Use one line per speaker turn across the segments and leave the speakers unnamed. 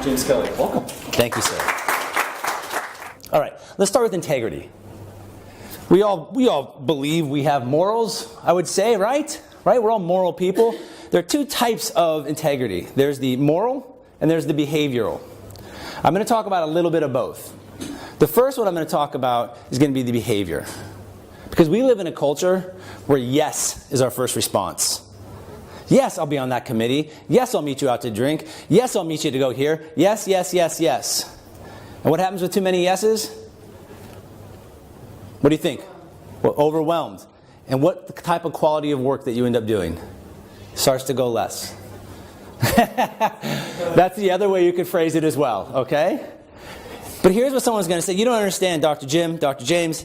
Jim Skelly. Welcome.
Thank you, sir. All right, let's start with integrity. We all believe we have morals, I would say, right? Right? We're all moral people. There are two types of integrity. There's the moral and there's the behavioral. I'm going to talk about a little bit of both. The first one I'm going to talk about is going to be the behavior. Because we live in a culture where yes is our first response. Yes, I'll be on that committee. Yes, I'll meet you out to drink. Yes, I'll meet you to go here. Yes, yes, yes, yes. And what happens with too many yeses? What do you think? Well, overwhelmed. And what type of quality of work that you end up doing? Starts to go less. That's the other way you could phrase it as well, okay? But here's what someone's going to say. You don't understand, Dr. Jim, Dr. James.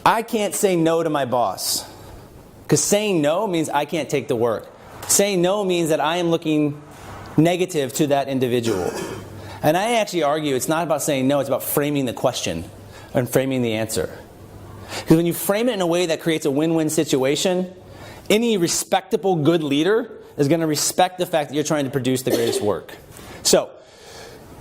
I can't say no to my boss. Because saying no means I can't take the work. Saying no means that I am looking negative to that individual. And I actually argue it's not about saying no, it's about framing the question and framing the answer. Because when you frame it in a way that creates a win-win situation, any respectable good leader is going to respect the fact that you're trying to produce the greatest work. So,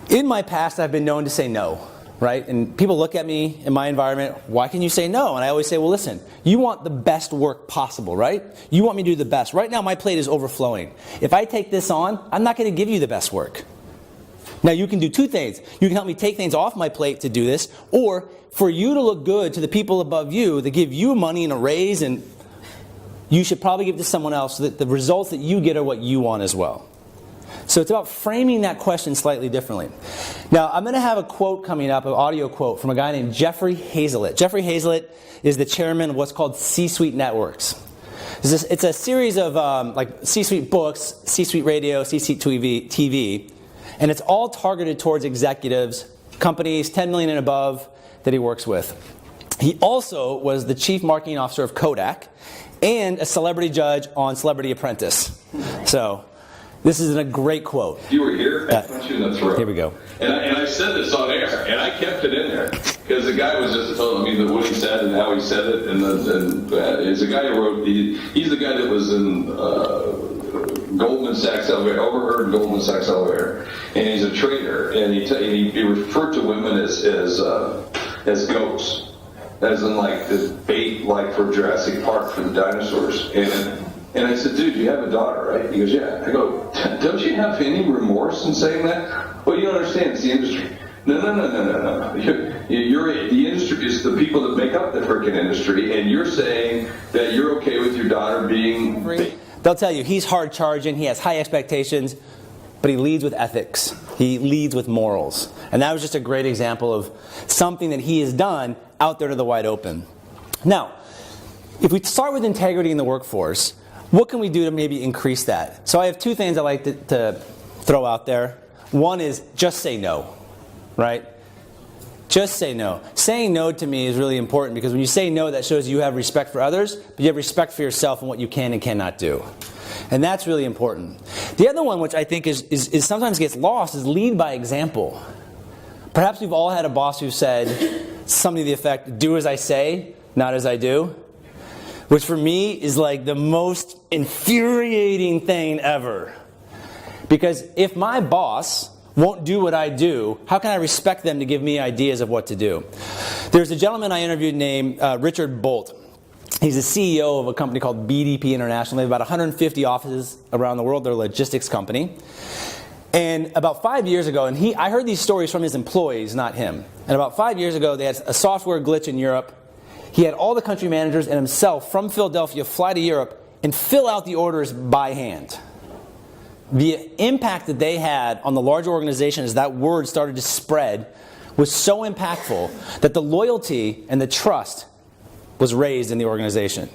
in my past, I've been known to say no, right? And people look at me in my environment, why can you say no? And I always say, well, listen, you want the best work possible, right? You want me to do the best. Right now, my plate is overflowing. If I take this on, I'm not going to give you the best work. Now, you can do two things. You can help me take things off my plate to do this, or for you to look good to the people above you, they give you money and a raise, and you should probably give it to someone else so that the results that you get are what you want as well. So it's about framing that question slightly differently. Now, I'm going to have a quote coming up, an audio quote from a guy named Jeffrey Hazlett. Jeffrey Hazlett is the chairman of what's called C-Suite Networks. It's a series of like C-Suite books, C-Suite radio, C-Suite TV, and it's all targeted towards executives, companies 10 million and above that he works with. He also was the chief marketing officer of Kodak and a celebrity judge on Celebrity Apprentice. So this is a great quote.
You were here? I punched you in the throat.
Here we go.
And I said this on air, and I kept it in there because the guy was just telling me what he said and how he said it. And it's a guy who wrote. He's the guy that was in Goldman Sachs elevator, overheard Goldman Sachs elevator, and he's a trader, and he referred to women as goats, as in like the bait, like for Jurassic Park for the dinosaurs. And I said, dude, you have a daughter, right? He goes, yeah. I go, don't you have any remorse in saying that? Well, you don't understand. It's the industry. No. You're the industry is the people that make up the freaking industry, and you're saying that you're okay with your daughter being bait.
They'll tell you he's hard charging, he has high expectations, but he leads with ethics. He leads with morals. And that was just a great example of something that he has done out there to the wide open. Now, if we start with integrity in the workforce, what can we do to maybe increase that? So I have two things I like to throw out there. One is just say no, right? Just say no. Saying no to me is really important because when you say no, that shows you have respect for others, but you have respect for yourself and what you can and cannot do. And that's really important. The other one, which I think is sometimes gets lost, is lead by example. Perhaps we've all had a boss who said something to the effect, do as I say, not as I do. Which for me is like the most infuriating thing ever. Because if my boss won't do what I do, how can I respect them to give me ideas of what to do? There's a gentleman I interviewed named Richard Bolt. He's the CEO of a company called BDP International. They have about 150 offices around the world. They're a logistics company. And about 5 years ago, and I heard these stories from his employees, not him. And about 5 years ago, they had a software glitch in Europe. He had all the country managers and himself from Philadelphia fly to Europe and fill out the orders by hand. The impact that they had on the larger organization as that word started to spread was so impactful that the loyalty and the trust was raised in the organization.